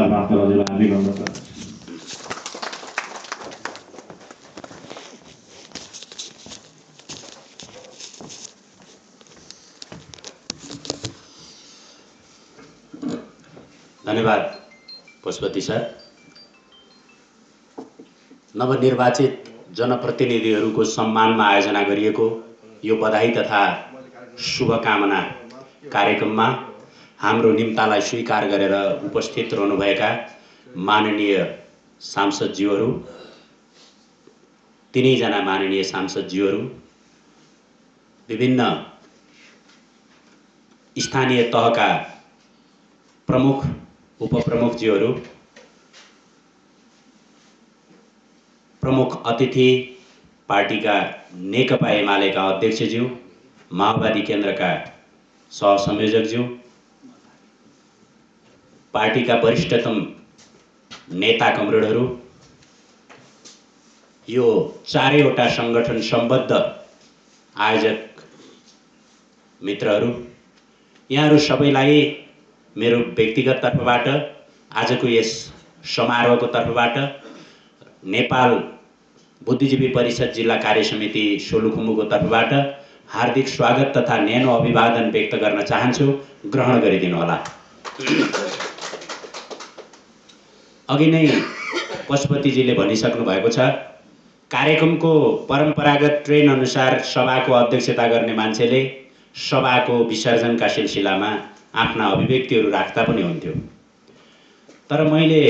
विशाल वार्तालापलाई हामी गर्न सक्छौँ। धन्यवाद पशुपति सर। नवनिर्वाचित जनप्रतिनिधिहरूको सम्मानमा आयोजना गरिएको यो बधाई तथा शुभकामना कार्यक्रममा हाम्रो निम्तालाई स्वीकार गरेर उपस्थित रहनुभएका माननीय सांसदज्यूहरू, तीनैजना माननीय सांसदज्यूहरू, विभिन्न स्थानीय तहका प्रमुख उपप्रमुखज्यूहरू, प्रमुख अतिथि पार्टीका नेकपा एमालेका अध्यक्षज्यू, माओवादी केन्द्रका सहसंयोजकज्यू, पार्टीका वरिष्ठतम नेता कमरेडहरू, यो चारैवटा संगठन सम्बद्ध आयोजक मित्रहरू, यहाँहरू सबैलाई मेरो व्यक्तिगत तर्फबाट, आजको यस समारोहको तर्फबाट, नेपाल बुद्धिजीवी परिषद जिल्ला कार्य समिति सोलुखुम्बुको तर्फबाट हार्दिक स्वागत तथा न्यानो अभिवादन व्यक्त गर्न चाहन्छु। ग्रहण गरिदिनु होला। अघि नै पशुपतिजीले भनिसक्नु भएको छ, कार्यक्रमको परम्परागत ट्रेन अनुसार सभाको अध्यक्षता गर्ने मान्छेले सभाको विसर्जनका सिलसिलामा आफ्ना अभिव्यक्तिहरू राख्दा पनि हुन्थ्यो। तर मैले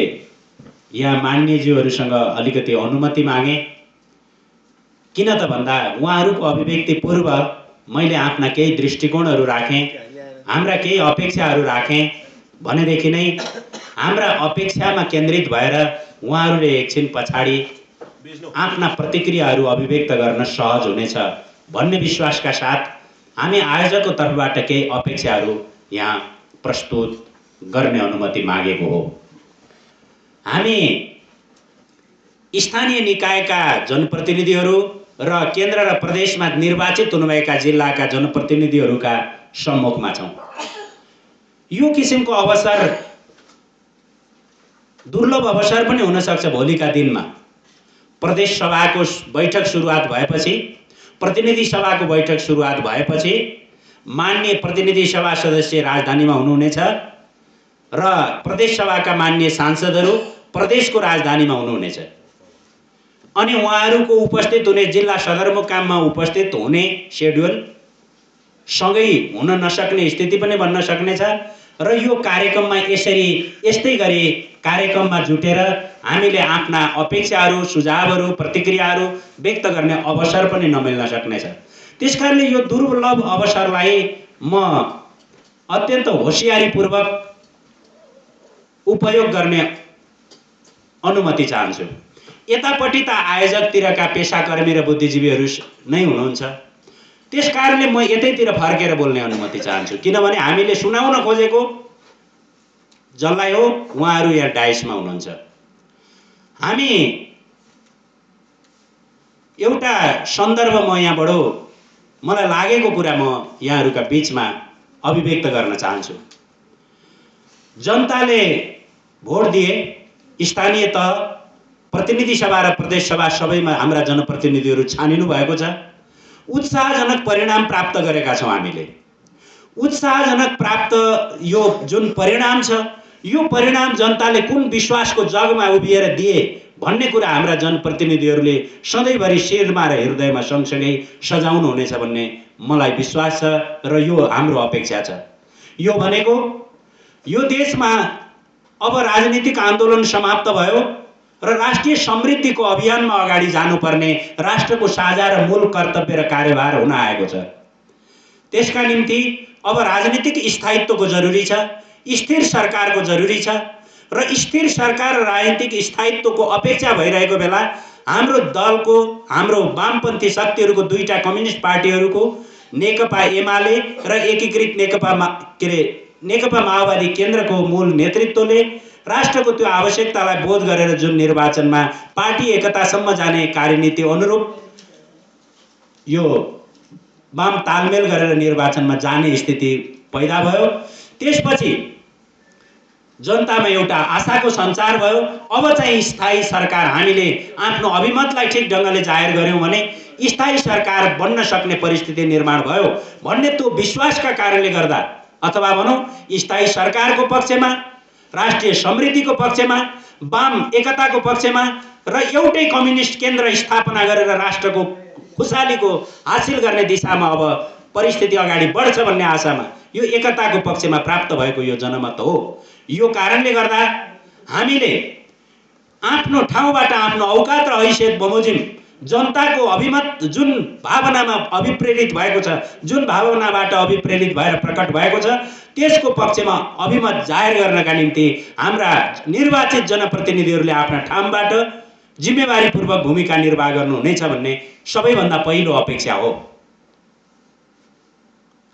यहाँ मान्यज्यूहरूसँग अलिकति अनुमति मागेँ। किन त भन्दा उहाँहरूको अभिव्यक्ति पूर्व मैले आफ्ना केही दृष्टिकोणहरू राखेँ, हाम्रा केही अपेक्षाहरू राखेँ भनेदेखि नै हाम्रा अपेक्षामा केन्द्रित भएर उहाँहरूले एकछिन पछाडि आफ्ना प्रतिक्रियाहरू अभिव्यक्त गर्न सहज हुनेछ भन्ने विश्वासका साथ हामी आयोजकको तर्फबाट केही अपेक्षाहरू यहाँ प्रस्तुत गर्ने अनुमति मागेको हो। हामी स्थानीय निकायका जनप्रतिनिधिहरू र केन्द्र र प्रदेशमा निर्वाचित हुनुभएका जिल्लाका जनप्रतिनिधिहरूका सम्मुखमा छौँ। यो किसिमको अवसर दुर्लभ अवसर पनि हुन सक्छ। भोलिका दिनमा प्रदेश सभाको बैठक सुरुवात भएपछि, प्रतिनिधि सभाको बैठक सुरुवात भएपछि माननीय प्रतिनिधि सभा सदस्य राजधानीमा हुनुहुनेछ र प्रदेश सभाका माननीय सांसदहरू प्रदेशको राजधानीमा हुनुहुनेछ। अनि उहाँहरूको उपस्थित हुने जिल्ला सदरमुकाममा उपस्थित हुने शेड्युल सँगै हुन नसक्ने स्थिति पनि बन्न सक्नेछ र यो कार्यक्रममा यस्तै गरी कार्यक्रममा जुटेर हामीले आफ्ना अपेक्षाहरू, सुझावहरू, प्रतिक्रियाहरू व्यक्त गर्ने अवसर पनि नमिल्न सक्नेछ। त्यसकारणले यो दुर्लभ अवसरलाई म अत्यन्त होशियारीपूर्वक उपयोग गर्ने अनुमति चाहन्छु। यतापट्टि त आयोजकतिरका पेसाकर्मी र बुद्धिजीवीहरू नै हुनुहुन्छ, त्यसकारणले म यतैतिर फर्केर बोल्ने अनुमति चाहन्छु। किनभने हामीले सुनाउन खोजेको जसलाई हो उहाँहरू यहाँ डाइसमा हुनुहुन्छ। हामी एउटा सन्दर्भ म यहाँबाट मलाई लागेको कुरा म यहाँहरूका बीचमा अभिव्यक्त गर्न चाहन्छु। जनताले भोट दिए, स्थानीय तह, प्रतिनिधि सभा र प्रदेश सभा सबैमा हाम्रा जनप्रतिनिधिहरू छानिनु भएको छ। उत्साहजनक परिणाम प्राप्त गरेका छौँ हामीले। उत्साहजनक प्राप्त यो जुन परिणाम छ, यो परिणाम जनताले कुन विश्वासको जगमा उभिएर दिए भन्ने कुरा हाम्रा जनप्रतिनिधिहरूले सधैँभरि शिरमा र हृदयमा सँगसँगै सजाउनु हुनेछ भन्ने मलाई विश्वास छ र यो हाम्रो अपेक्षा छ। यो भनेको यो देशमा अब राजनीतिक आन्दोलन समाप्त भयो र राष्ट्रिय समृद्धिको अभियानमा अगाडि जानुपर्ने राष्ट्रको साझा र मूल कर्तव्य र कार्यभार हुन आएको छ। त्यसका निम्ति अब राजनीतिक स्थायित्वको जरुरी छ, स्थिर सरकारको जरुरी छ र स्थिर सरकार र राजनीतिक स्थायित्वको अपेक्षा भइरहेको बेला हाम्रो दलको, हाम्रो वामपन्थी शक्तिहरूको, दुईटा कम्युनिस्ट पार्टीहरूको, नेकपा एमाले र एकीकृत नेकपा माओवादी केन्द्रको मूल नेतृत्वले राष्ट्रको त्यो आवश्यकतालाई बोध गरेर जुन निर्वाचनमा पार्टी एकतासम्म जाने कार्यनीति अनुरूप यो वाम तालमेल गरेर निर्वाचनमा जाने स्थिति पैदा भयो। त्यसपछि जनतामा एउटा आशाको सञ्चार भयो। अब चाहिँ स्थायी सरकार हामीले आफ्नो अभिमतलाई ठिक ढङ्गले जाहेर गऱ्यौँ भने स्थायी सरकार बन्न सक्ने परिस्थिति निर्माण भयो भन्ने त्यो विश्वासका कारणले गर्दा, अथवा भनौँ स्थायी सरकारको पक्षमा, राष्ट्रिय समृद्धिको पक्षमा, वाम एकताको पक्षमा र एउटै कम्युनिस्ट केन्द्र स्थापना गरेर राष्ट्रको खुशालीको हासिल गर्ने दिशामा अब परिस्थिति अगाडि बढ्छ भन्ने आशामा यो एकताको पक्षमा प्राप्त भएको यो जनमत हो। यो कारणले गर्दा हामीले आफ्नो ठाउँबाट आफ्नो औकात र हैसियत बमोजिम जनताको अभिमत जुन भावनामा अभिप्रेरित भएको छ, जुन भावनाबाट अभिप्रेरित भएर प्रकट भएको छ, त्यसको पक्षमा अभिमत जाहेर गर्नका निम्ति हाम्रा निर्वाचित जनप्रतिनिधिहरूले आफ्ना ठाउँबाट जिम्मेवारीपूर्वक भूमिका निर्वाह गर्नुहुनेछ भन्ने सबैभन्दा पहिलो अपेक्षा हो।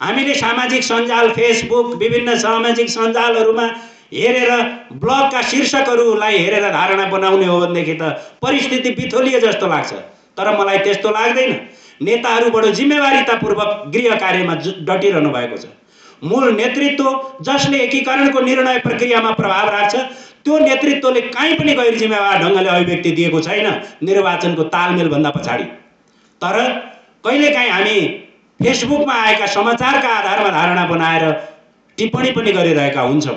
हामीले सामाजिक सञ्जाल, फेसबुक, विभिन्न सामाजिक सञ्जालहरूमा हेरेर ब्लगका शीर्षकहरूलाई हेरेर धारणा बनाउने हो भनेदेखि त परिस्थिति बिथोलिए जस्तो लाग्छ। तर मलाई त्यस्तो लाग्दैन। नेताहरू बडो जिम्मेवारीतापूर्वक गृह कार्यमा डटिरहनु भएको छ। मूल नेतृत्व जसले एकीकरणको निर्णय प्रक्रियामा प्रभाव राख्छ, त्यो नेतृत्वले कहीँ पनि गैर जिम्मेवार ढङ्गले अभिव्यक्ति दिएको छैन निर्वाचनको तालमेलभन्दा पछाडि। तर कहिलेकाहीँ हामी फेसबुकमा आएका समाचारका आधारमा धारणा बनाएर टिप्पणी पनि गरिरहेका हुन्छौँ।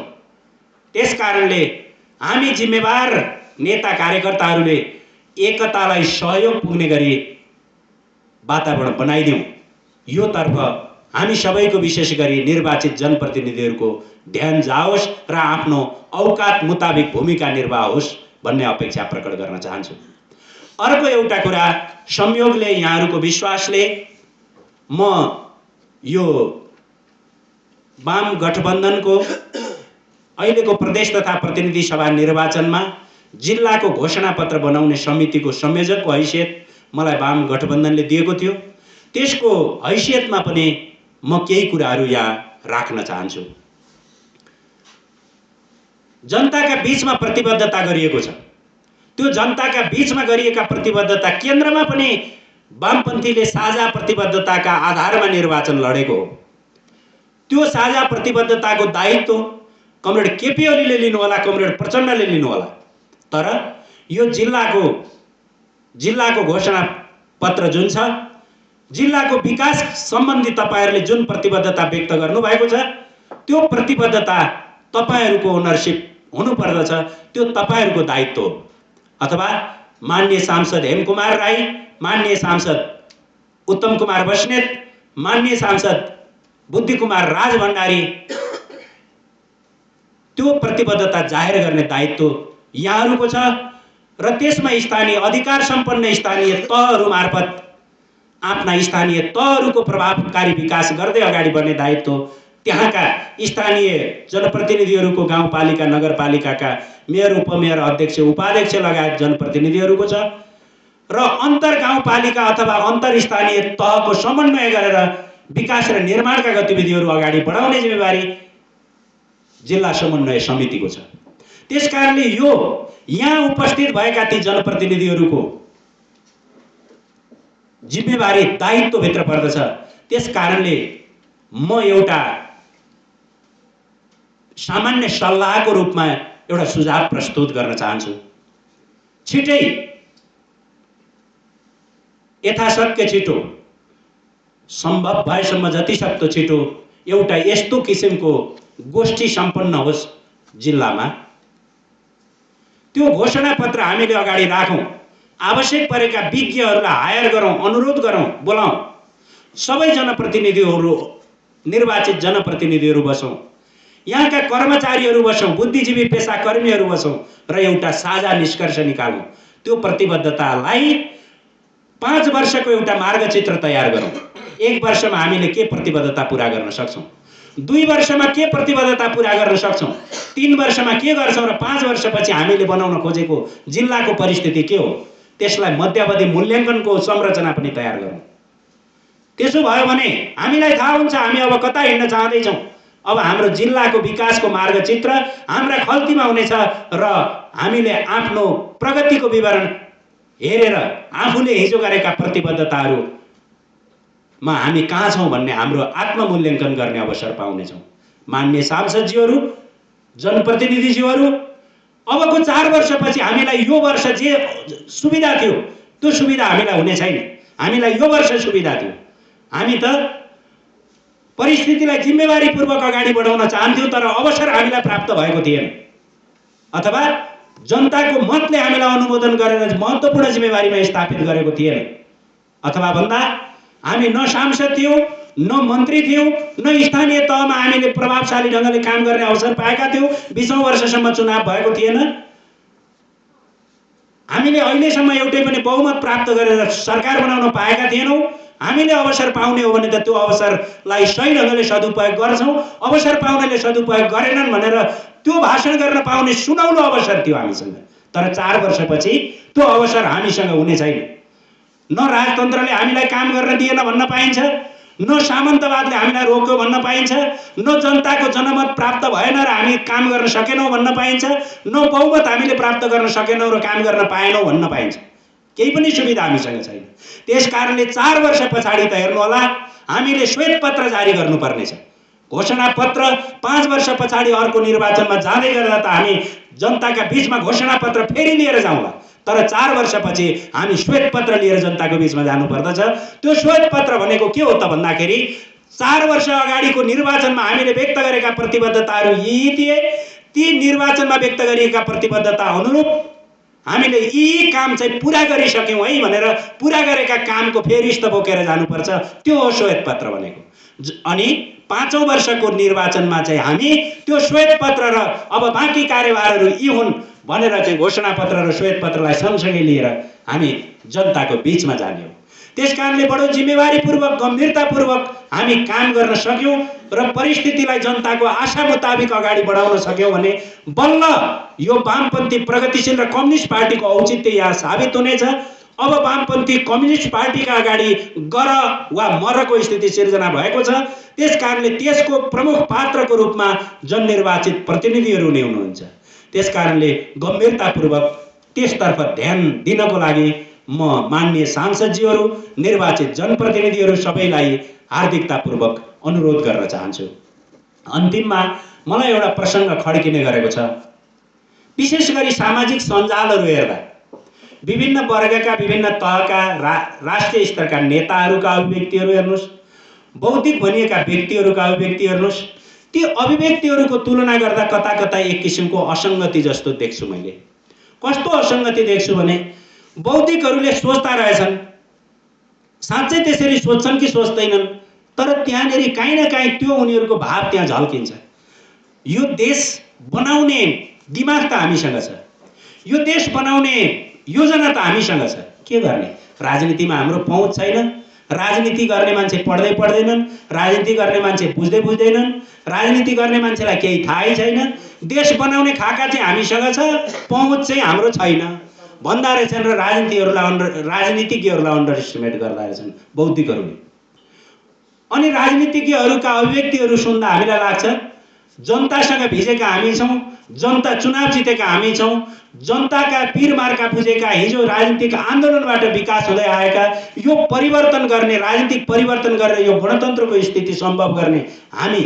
त्यस कारणले हामी जिम्मेवार नेता कार्यकर्ताहरूले एकतालाई सहयोग पुग्ने गरी वातावरण बनाइदिउँ। यो तर्फ हामी सबैको, विशेष गरी निर्वाचित जनप्रतिनिधिहरूको ध्यान जाओस् र आफ्नो औकात मुताबिक भूमिका निर्वाह होस् भन्ने अपेक्षा प्रकट गर्न चाहन्छु। अर्को एउटा कुरा, संयोगले, यहाँहरूको विश्वासले म यो वाम गठबन्धनको अहिलेको प्रदेश तथा प्रतिनिधि सभा निर्वाचनमा जिल्लाको घोषणापत्र बनाउने समितिको संयोजकको हैसियत मलाई वाम गठबन्धनले दिएको थियो। त्यसको हैसियतमा पनि म केही कुराहरू यहाँ राख्न चाहन्छु। जनताका बीचमा प्रतिबद्धता गरिएको छ। त्यो जनताका बीचमा गरिएका प्रतिबद्धता केन्द्रमा पनि वामपन्थीले साझा प्रतिबद्धताका आधारमा निर्वाचन लडेको हो। त्यो साझा प्रतिबद्धताको दायित्व कमरेड केपी ओलीले लिनुहोला, कमरेड प्रचण्डले लिनुहोला। तर यो जिल्लाको घोषणा पत्र जुन छ, जिल्लाको विकास सम्बन्धी तपाईहरूले जुन प्रतिबद्धता व्यक्त गर्नुभएको छ, त्यो प्रतिबद्धता तपाईहरूको ओनरसिप हुनुपर्दछ। त्यो तपाईहरूको दायित्व हो। अथवा माननीय सांसद हेमकुमार राई, माननीय सांसद उत्तम कुमार बस्नेत, माननीय सांसद बुद्धि कुमार राज भण्डारी, त्यो प्रतिबद्धता जाहेर गर्ने दायित्व यहाँहरूको छ र त्यसमा स्थानीय अधिकार सम्पन्न स्थानीय तहहरू मार्फत आफ्ना स्थानीय तहहरूको प्रभावकारी विकास गर्दै अगाडि बढ्ने दायित्व त्यहाँका स्थानीय जनप्रतिनिधिहरूको, गाउँपालिका नगरपालिकाका मेयर, उपमेयर, अध्यक्ष, उपाध्यक्ष लगायत जनप्रतिनिधिहरूको छ र अन्तर गाउँपालिका अथवा अन्तर स्थानीय तहको समन्वय गरेर विकास र निर्माणका गतिविधिहरू अगाडि बढाउने जिम्मेवारी जिल्ला समन्वय समितिको छ। त्यसकारणले यो यहाँ उपस्थित भएका ती जनप्रतिनिधिहरूको जिम्मेवारी दायित्वभित्र पर्दछ। त्यस कारणले म एउटा सामान्य सल्लाहको रूपमा एउटा सुझाव प्रस्तुत गर्न चाहन्छु। छिटै, यथाशक्य छिटो, सम्भव भएसम्म जतिसक्दो छिटो एउटा यस्तो किसिमको गोष्ठी सम्पन्न होस् जिल्लामा। त्यो घोषणापत्र हामीले अगाडि राखौँ, आवश्यक परेका विज्ञहरूलाई हायर गरौँ, अनुरोध गरौँ, बोलाउँ, सबै जनप्रतिनिधिहरू, निर्वाचित जनप्रतिनिधिहरू बसौँ, यहाँका कर्मचारीहरू बसौँ, बुद्धिजीवी पेसाकर्मीहरू बसौँ र एउटा साझा निष्कर्ष निकालौँ। त्यो प्रतिबद्धतालाई 5 वर्षको एउटा मार्गचित्र तयार गरौँ। 1 वर्षमा हामीले के प्रतिबद्धता पुरा गर्न सक्छौँ, 2 वर्षमा के प्रतिबद्धता पुरा गर्न सक्छौँ, 3 वर्षमा के गर्छौँ र 5 वर्षपछि हामीले बनाउन खोजेको जिल्लाको परिस्थिति के हो, त्यसलाई मध्यावधि मूल्याङ्कनको संरचना पनि तयार गरौँ। त्यसो भयो भने हामीलाई थाहा हुन्छ हामी अब कता हिँड्न चाहँदैछौँ। अब हाम्रो जिल्लाको विकासको मार्गचित्र हाम्रा खल्तीमा हुनेछ र हामीले आफ्नो प्रगतिको विवरण हेरेर आफूले हिजो गरेका प्रतिबद्धताहरूमा हामी कहाँ छौँ भन्ने हाम्रो आत्ममूल्याङ्कन गर्ने अवसर पाउनेछौँ। माननीय सांसदज्यूहरू जनप्रतिनिधिज्यूहरू अबको 4 वर्षपछि हामीलाई यो वर्ष जे सुविधा थियो त्यो सुविधा हामीलाई हुने छैन। हामीलाई यो वर्ष सुविधा थियो, हामी त परिस्थितिलाई जिम्मेवारीपूर्वक अगाडि बढाउन चाहन्थ्यौँ, तर अवसर हामीलाई प्राप्त भएको थिएन, अथवा जनताको मतले हामीलाई अनुमोदन गरेर महत्त्वपूर्ण जिम्मेवारीमा स्थापित गरेको थिएन, अथवा भन्दा हामी न सांसद थियौँ, न मन्त्री थियौँ, न स्थानीय तहमा हामीले प्रभावशाली ढङ्गले काम गर्ने अवसर पाएका थियौँ। 20औं वर्षसम्म चुनाव भएको थिएन। हामीले अहिलेसम्म एउटै पनि बहुमत प्राप्त गरेर सरकार बनाउन पाएका थिएनौँ। हामीले अवसर पाउने हो भने त त्यो अवसरलाई सही ढङ्गले सदुपयोग गर्छौँ। अवसर पाउनेले सदुपयोग गरेनन् भनेर त्यो भाषण गर्न पाउने सुनौलो अवसर थियो हामीसँग, तर 4 वर्षपछि त्यो अवसर हामीसँग हुने छैन। न राजतन्त्रले हामीलाई काम गर्न दिएन भन्न पाइन्छ, न सामन्तवादले हामीलाई रोक्यो भन्न पाइन्छ, न जनताको जनमत प्राप्त भएन र हामी काम गर्न सकेनौँ भन्न पाइन्छ, न बहुमत हामीले प्राप्त गर्न सकेनौँ र काम गर्न पाएनौँ भन्न पाइन्छ। केही पनि सुविधा हामीसँग छैन। त्यसकारणले 4 वर्ष पछाडि त हेर्नुहोला, हामीले श्वेतपत्र जारी गर्नुपर्नेछ। घोषणापत्र 5 वर्ष पछाडि अर्को निर्वाचनमा जाँदै गर्दा त हामी जनताका बीचमा घोषणापत्र फेरि लिएर जाउँला, तर 4 वर्षपछि हामी श्वेतपत्र लिएर जनताको बीचमा जानुपर्दछ। त्यो श्वेतपत्र भनेको के हो त भन्दाखेरि 4 वर्ष अगाडिको निर्वाचनमा हामीले व्यक्त गरेका प्रतिबद्धताहरू यी थिए, ती निर्वाचनमा व्यक्त गरिएका प्रतिबद्धता अनुरूप हामीले यी काम चाहिँ पुरा गरिसक्यौँ है भनेर पुरा गरेका कामको फेरिस्त बोकेर जानुपर्छ। त्यो हो श्वेतपत्र भनेको। अनि 5औं वर्षको निर्वाचनमा चाहिँ हामी त्यो श्वेतपत्र र अब बाँकी कार्यभारहरू यी हुन् भनेर चाहिँ घोषणापत्र र श्वेतपत्रलाई सँगसँगै लिएर हामी जनताको बीचमा जाने हो। त्यसकारणले बडो जिम्मेवारीपूर्वक, गम्भीरतापूर्वक हामी काम गर्न सक्यौँ र परिस्थितिलाई जनताको आशा मुताबिक अगाडि बढाउन सक्यौँ भने बल्ल यो वामपन्थी प्रगतिशील र कम्युनिस्ट पार्टीको औचित्य यहाँ साबित हुनेछ। अब वामपन्थी कम्युनिस्ट पार्टीका अगाडि गर वा मरको स्थिति सिर्जना भएको छ। त्यसकारणले त्यसको प्रमुख पात्रको रूपमा जननिर्वाचित प्रतिनिधिहरू नै हुनुहुन्छ। त्यसकारणले गम्भीरतापूर्वक त्यसतर्फ ध्यान दिनको लागि म माननीय सांसदज्यूहरू, निर्वाचित जनप्रतिनिधिहरू सबैलाई हार्दिकतापूर्वक अनुरोध गर्न चाहन्छु। अन्तिममा मलाई एउटा प्रसङ्ग खड्किने गरेको छ। विशेष गरी सामाजिक सञ्जालहरू हेर्दा विभिन्न वर्गका, विभिन्न तहका, राष्ट्रिय स्तरका नेताहरूका अभिव्यक्तिहरू हेर्नुहोस्, बौद्धिक भनिएका व्यक्तिहरूका अभिव्यक्ति हेर्नुहोस्, ती अभिव्यक्तिहरूको तुलना गर्दा कता कता एक किसिमको असङ्गति जस्तो देख्छु मैले। कस्तो असङ्गति देख्छु भने बौद्धिकहरूले सोच्दा रहेछन्, साँच्चै त्यसरी सोच्छन् कि सोच्दैनन्, तर त्यहाँनिर काहीँ न काहीँ त्यो उनीहरूको भाव त्यहाँ झल्किन्छ। यो देश बनाउने दिमाग त हामीसँग छ, यो देश बनाउने योजना त हामीसँग छ, के गर्ने? राजनीतिमा हाम्रो पहुँच छैन, राजनीति गर्ने मान्छे पढ्दै पढ्दैनन्, राजनीति गर्ने मान्छे बुझ्दै बुझ्दैनन्, राजनीति गर्ने मान्छेलाई केही थाहै छैन। देश बनाउने खाका चाहिँ हामीसँग छ, पहुँच चाहिँ हाम्रो छैन भन्दा रहेछन् र राजनीतिज्ञहरूलाई अन्डर एस्टिमेट गर्दा रहेछन् बौद्धिकहरूले। अनि राजनीतिज्ञहरूका अभिव्यक्तिहरू सुन्दा हामीलाई लाग्छ जनतासँग भिजेका हामी छौँ, जनता चुनाव जितेका हामी छौँ, जनताका पीरमार्का बुझेका, हिजो राजनीतिक आन्दोलनबाट विकास हुँदै आएका, यो परिवर्तन गर्ने, राजनीतिक परिवर्तन गरेर यो गणतन्त्रको स्थिति सम्भव गर्ने हामी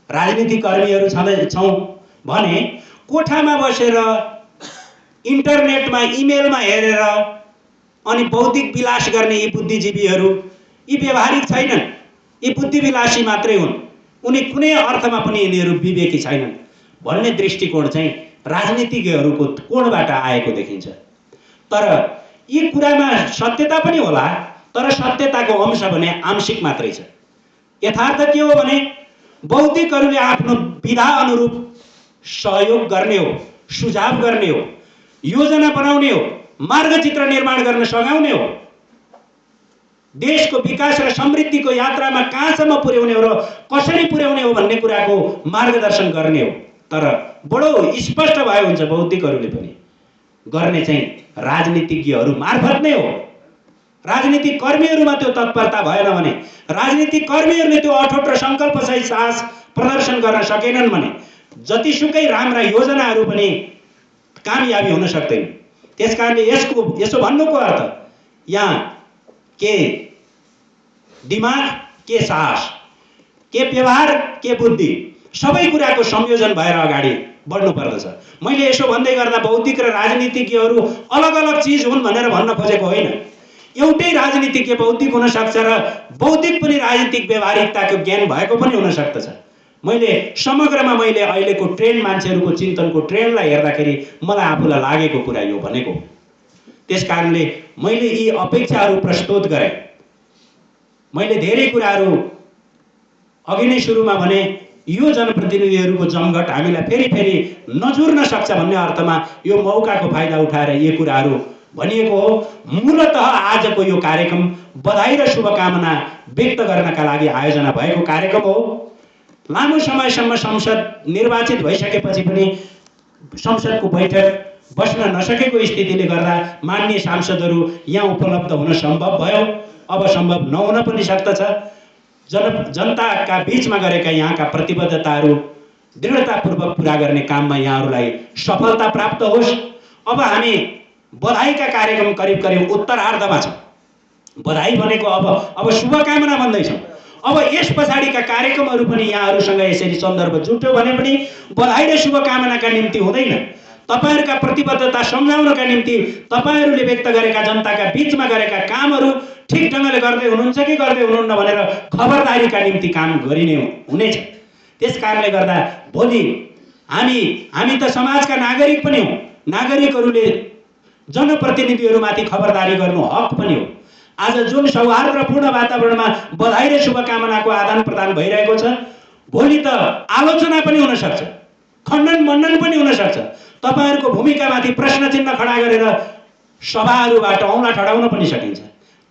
राजनीतिक कर्मीहरू छौँ भने कोठामा बसेर इन्टरनेटमा इमेलमा हेरेर अनि बौद्धिक विलास गर्ने यी बुद्धिजीवीहरू यी व्यावहारिक छैनन्, यी बुद्धिविलासी मात्रै हुन्, उनी कुनै अर्थमा पनि यिनीहरू विवेकी छैनन् भन्ने दृष्टिकोण चाहिँ राजनीतिज्ञहरूको कोणबाट आएको देखिन्छ। तर यी कुरामा सत्यता पनि होला, तर सत्यताको अंश भने आंशिक मात्रै छ। यथार्थ के हो भने बौद्धिकहरूले आफ्नो विधा अनुरूप सहयोग गर्ने हो, सुझाव गर्ने हो, योजना बनाउने हो, मार्गचित्र निर्माण गर्न सघाउने हो, देशको विकास र समृद्धिको यात्रामा कहाँसम्म पुर्याउने हो र कसरी पुर्याउने हो भन्ने कुराको मार्गदर्शन गर्ने हो। तर बडो स्पष्ट भयो हुन्छ बौद्धिकहरूले पनि गर्ने चाहिँ राजनीतिज्ञहरू मार्फत नै हो। राजनीतिक कर्मीहरूमा त्यो तत्परता भएन भने, राजनीतिक कर्मीहरूले त्यो अठोट र सङ्कल्पसहित साहस प्रदर्शन गर्न सकेनन् भने जतिसुकै राम्रा योजनाहरू पनि कामयाबी हुन सक्दैन। त्यसकारणले यसो भन्नुको अर्थ यहाँ के दिमाग, के साहस, के व्यवहार, के बुद्धि, सबै कुराको संयोजन भएर अगाडि बढ्नु पर्दछ। मैले यसो भन्दै गर्दा बौद्धिक र राजनीतिज्ञहरू अलग अलग चिज हुन् भनेर भन्न खोजेको होइन। एउटै राजनीतिज्ञ बौद्धिक हुन सक्छ र बौद्धिक पनि राजनीतिक व्यवहारिकताको ज्ञान भएको पनि हुन सक्दछ। मैले समग्रमा मैले अहिलेको ट्रेन्ड मान्छेहरूको चिन्तनको ट्रेन्डलाई हेर्दाखेरि मलाई आफूलाई लागेको कुरा यो भनेको। त्यसकारणले मैले यी अपेक्षाहरू प्रस्तुत गरेँ। मैले धेरै कुराहरू अघि नै सुरुमा भने यो जनप्रतिनिधिहरूको जमघट हामीलाई फेरि फेरि नजुर्न सक्छ भन्ने अर्थमा यो मौकाको फाइदा उठाएर यी कुराहरू भनिएको हो। मूलतः आजको यो कार्यक्रम बधाई र शुभकामना व्यक्त गर्नका लागि आयोजना भएको कार्यक्रम हो। लामो समयसम्म संसद निर्वाचित भइसकेपछि पनि संसदको बैठक बस्न नसकेको स्थितिले गर्दा माननीय सांसदहरू यहाँ उपलब्ध हुन सम्भव भयो। अब सम्भव नहुन पनि सक्दछ। जनताका बीचमा गरेका यहाँका प्रतिबद्धताहरू दृढतापूर्वक पुरा गर्ने काममा यहाँहरूलाई सफलता प्राप्त होस्। अब हामी बधाईका कार्यक्रम करिब करिब उत्तरार्धमा छौँ। बधाई भनेको अब शुभकामना भन्दैछौँ। अब यस पछाडिका कार्यक्रमहरू पनि यहाँहरूसँग यसरी सन्दर्भ जुट्यो भने पनि बधाई र शुभकामनाका निम्ति हुँदैन। तपाईहरुका प्रतिबद्धता सम्झाउनका निम्ति तपाईहरुले व्यक्त गरेका जनताका बीचमा गरेका कामहरू ठिक ढंगले गर्दै हुनुहुन्छ कि गर्दै हुनुहुन्न भनेर खबरदारीका निम्ति काम गरिने हुनेछ। त्यसकारणले गर्दा भोलि हामी त समाजका नागरिक पनि हौं। नागरिकहरूले जनप्रतिनिधिहरूमाथि खबरदारी गर्नु हक पनि हो। आज जुन सौहार्दपूर्ण वातावरणमा बधाई र शुभकामनाको आदान प्रदान भइरहेको छ, भोलि त आलोचना पनि हुन सक्छ, खण्डन मण्डन पनि हुन सक्छ। तपाईहरुको भूमिकामाथि प्रश्न चिन्ह खडा गरेर सभाहरूबाट औँला ठडाउन पनि सकिन्छ।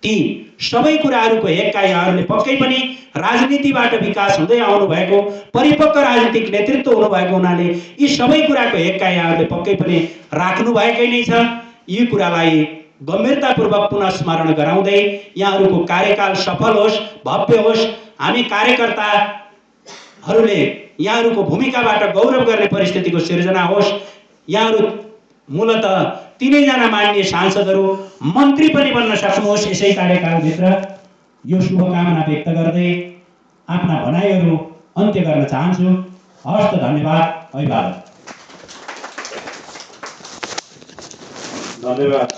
ती सबै कुराहरूको हेक्का यहाँहरूले पक्कै पनि राजनीतिबाट विकास हुँदै आउनु भएको परिपक्व राजनीतिक नेतृत्व हुनु भएको हुनाले यी सबै कुराको हेक्का यहाँहरूले पक्कै पनि राख्नु भएकै नै छ। यी कुरालाई गम्भीरतापूर्वक पुनः स्मरण गराउँदै यहाँहरूको कार्यकाल सफल होस्, भव्य होस्। हामी कार्यकर्ताहरूले यहाँहरूको भूमिकाबाट गौरव गर्ने परिस्थितिको सिर्जना होस्। यहाँहरू मूलतः तीनैजना माननीय सांसदहरू मन्त्री पनि बन्न सक्नुहोस् यसै कार्यकालभित्र। यो शुभकामना व्यक्त गर्दै आफ्ना भनाइहरू अन्त्य गर्न चाहन्छु। हस्त, धन्यवाद, अभिवादन। धन्यवाद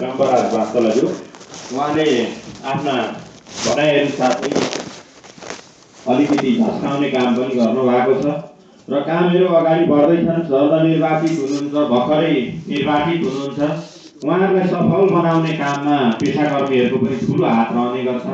रामबहादुर वास्तोलाज्यू। उहाँले आफ्ना भनाइहरू साथै अलिकति झस्काउने काम पनि गर्नुभएको छ र कामहरू अगाडि बढ्दैछन्। सर्वनिर्वाचित हुनुहुन्छ, भर्खरै निर्वाचित हुनुहुन्छ। उहाँहरूलाई सफल बनाउने काममा पेसाकर्मीहरूको पनि ठुलो हात रहने गर्छ।